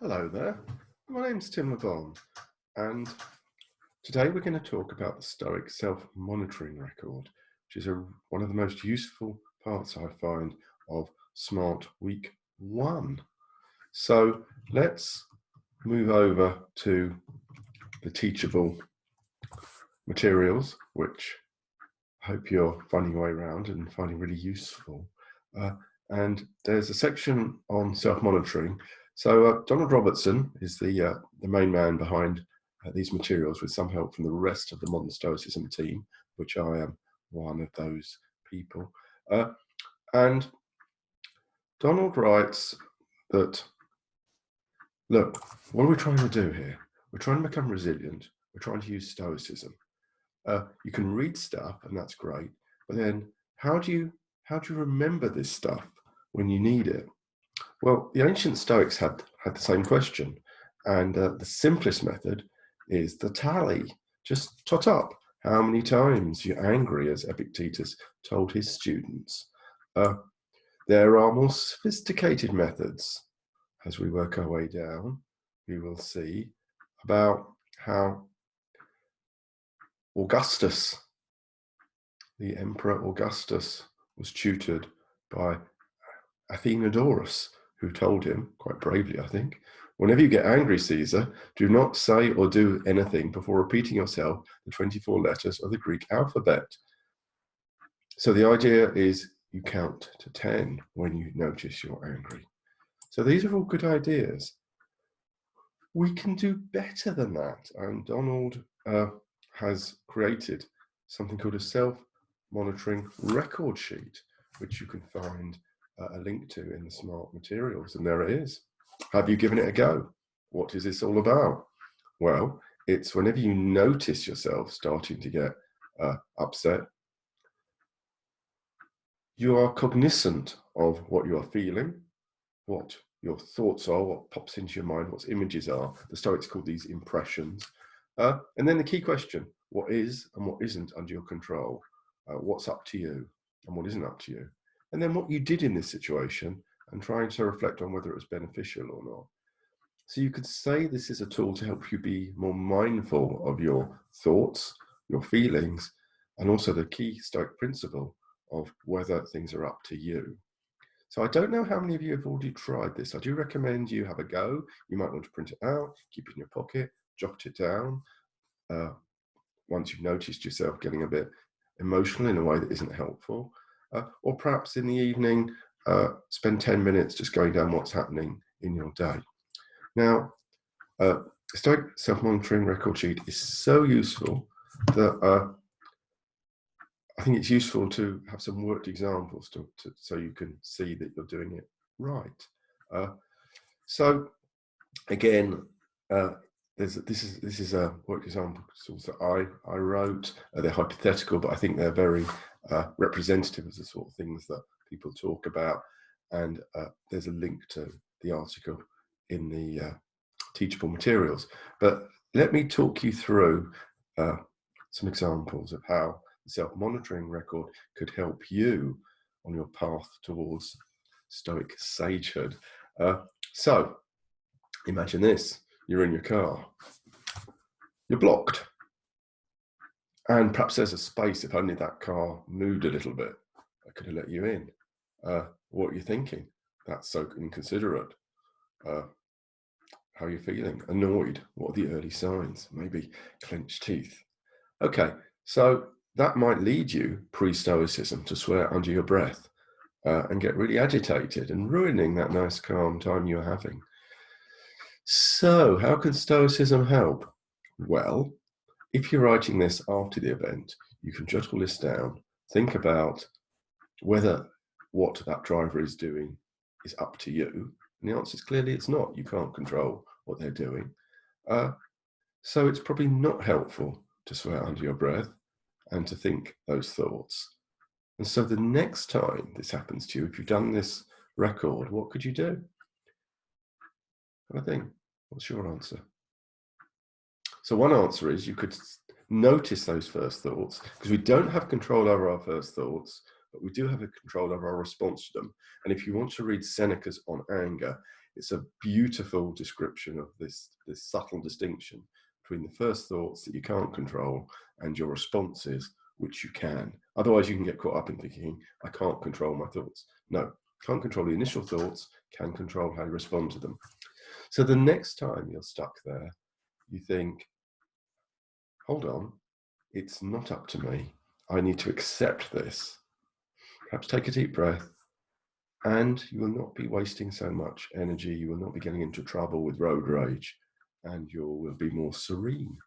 Hello there, my name's Tim LeBon, and today we're going to talk about the Stoic Self-Monitoring Record, which is one of the most useful parts I find of SMART Week 1. So let's move over to the teachable materials, which I hope you're finding your way around and finding really useful. And there's a section on self-monitoring. So Donald Robertson is the main man behind these materials, with some help from the rest of the Modern Stoicism team, which I am one of those people. And Donald writes that, look, what are we trying to do here? We're trying to become resilient. We're trying to use Stoicism. You can read stuff, and that's great, but then how do you remember this stuff when you need it? Well, the ancient Stoics had the same question, and the simplest method is the tally. Just tot up how many times you're angry, as Epictetus told his students. There are more sophisticated methods. As we work our way down, we will see about how Augustus, the Emperor Augustus, was tutored by Athenodorus, who told him, quite bravely I think, whenever you get angry, Caesar, do not say or do anything before repeating yourself the 24 letters of the Greek alphabet. So the idea is you count to 10 when you notice you're angry. So these are all good ideas. We can do better than that, and Donald has created something called a self-monitoring record sheet, which you can find a link to in the SMART materials, and there it is. Have you given it a go? What is this all about? Well, it's whenever you notice yourself starting to get upset, you are cognizant of what you are feeling, what your thoughts are, what pops into your mind, what images are. The Stoics call these impressions. And then the key question, what is and what isn't under your control? What's up to you and what isn't up to you? And then what you did in this situation, and trying to reflect on whether it was beneficial or not. So you could say this is a tool to help you be more mindful of your thoughts, your feelings, and also the key Stoic principle of whether things are up to you. So I don't know how many of you have already tried this. I do recommend you have a go. You might want to print it out, keep it in your pocket, jot it down. Once you've noticed yourself getting a bit emotional in a way that isn't helpful. Or perhaps in the evening, spend 10 minutes just going down what's happening in your day. Now, Stoic Self-Monitoring Record Sheet is so useful that I think it's useful to have some worked examples so you can see that you're doing it right. So again, this is a worked example that I wrote. They're hypothetical, but I think they're very representative of the sort of things that people talk about. And there's a link to the article in the teachable materials. But let me talk you through some examples of how the self-monitoring record could help you on your path towards Stoic sagehood. So imagine this. You're in your car, you're blocked, and perhaps there's a space. If only that car moved a little bit, I could have let you in. What are you thinking? That's so inconsiderate. How are you feeling? Annoyed. What are the early signs? Maybe clenched teeth. Okay, so that might lead you, pre-Stoicism, to swear under your breath and get really agitated and ruining that nice calm time you're having. So how can Stoicism help? Well, if you're writing this after the event, you can jot all this down, think about whether what that driver is doing is up to you. And the answer is clearly it's not. You can't control what they're doing. So it's probably not helpful to swear under your breath and to think those thoughts. And so the next time this happens to you, if you've done this record, what could you do? I think, what's your answer? So one answer is you could notice those first thoughts, because we don't have control over our first thoughts, but we do have a control over our response to them. And if you want to read Seneca's On Anger, It's a beautiful description of this subtle distinction between the first thoughts that you can't control and your responses, which you can. Otherwise, you can get caught up in thinking, I can't control my thoughts. No, can't control the initial thoughts, can control how you respond to them. So the next time you're stuck there, you think, hold on, it's not up to me. I need to accept this. Perhaps take a deep breath, and you will not be wasting so much energy. You will not be getting into trouble with road rage, and you will be more serene.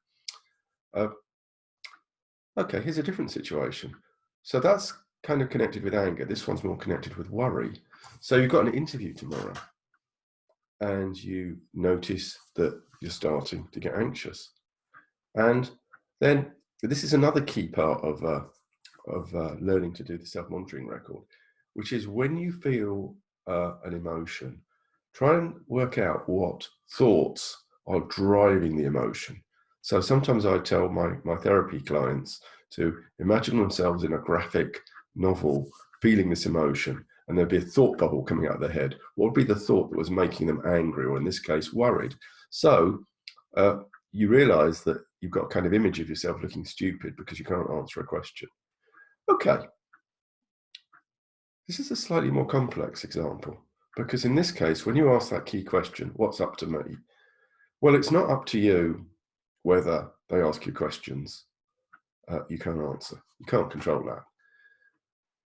Okay, here's a different situation. So that's kind of connected with anger. This one's more connected with worry. So you've got an interview tomorrow, and you notice that you're starting to get anxious. And then this is another key part of learning to do the self-monitoring record, which is when you feel an emotion, try and work out what thoughts are driving the emotion. So sometimes I tell my therapy clients to imagine themselves in a graphic novel feeling this emotion, and there'd be a thought bubble coming out of their head. What would be the thought that was making them angry, or in this case, worried? So you realize that you've got a kind of image of yourself looking stupid because you can't answer a question. Okay. This is a slightly more complex example, because in this case, when you ask that key question, what's up to me? Well, it's not up to you whether they ask you questions you can't answer. You can't control that.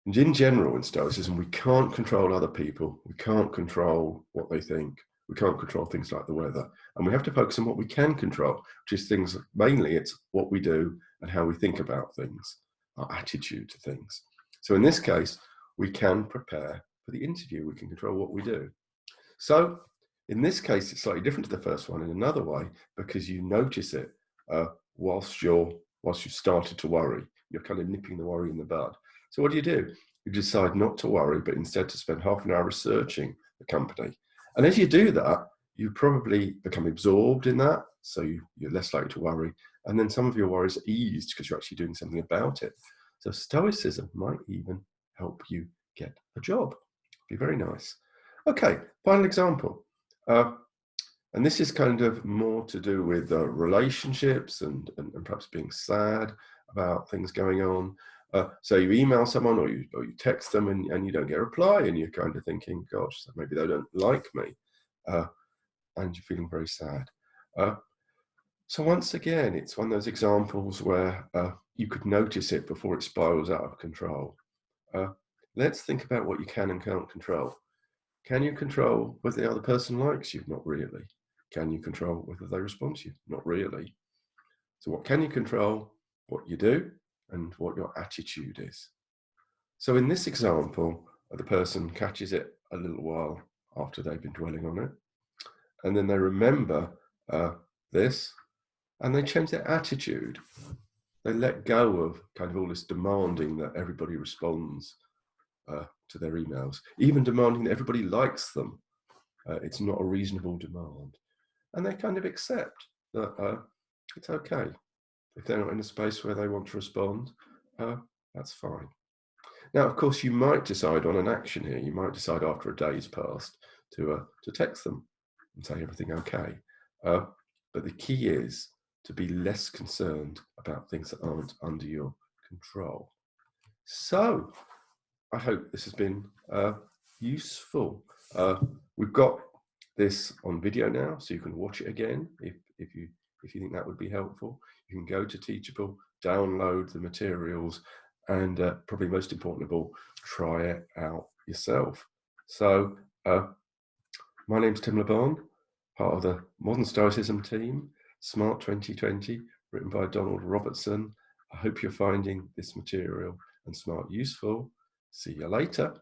And in general, in Stoicism, we can't control other people. We can't control what they think. We can't control things like the weather. And we have to focus on what we can control, which is things, mainly it's what we do and how we think about things, our attitude to things. So in this case, we can prepare for the interview. We can control what we do. So in this case, it's slightly different to the first one in another way, because you notice it whilst you started to worry. You're kind of nipping the worry in the bud. So what do? You decide not to worry, but instead to spend half an hour researching the company. And as you do that, you probably become absorbed in that, so you're less likely to worry. And then some of your worries are eased because you're actually doing something about it. So Stoicism might even help you get a job. Be very nice. Okay, final example. And this is kind of more to do with relationships and perhaps being sad about things going on. So you email someone or you text them and you don't get a reply, and you're kind of thinking, gosh, maybe they don't like me, and you're feeling very sad. So once again, it's one of those examples where you could notice it before it spirals out of control. Let's think about what you can and can't control. Can you control whether the other person likes you? Not really. Can you control whether they respond to you? Not really. So what can you control? What you do and what your attitude is. So in this example, the person catches it a little while after they've been dwelling on it, and then they remember this, and they change their attitude. They let go of kind of all this demanding that everybody responds to their emails, even demanding that everybody likes them. It's not a reasonable demand. And they kind of accept that it's okay. If they're not in a space where they want to respond, that's fine. Now, of course, you might decide on an action here. You might decide after a day's passed to text them and say everything okay. But the key is to be less concerned about things that aren't under your control. So I hope this has been useful. We've got this on video now, so you can watch it again if you think that would be helpful. You can go to Teachable, download the materials, and probably most important of all, try it out yourself. So my name's Tim LeBon, part of the Modern Stoicism Team, SMRT2020, written by Robertson. I hope you're finding this material and SMART useful. See you later.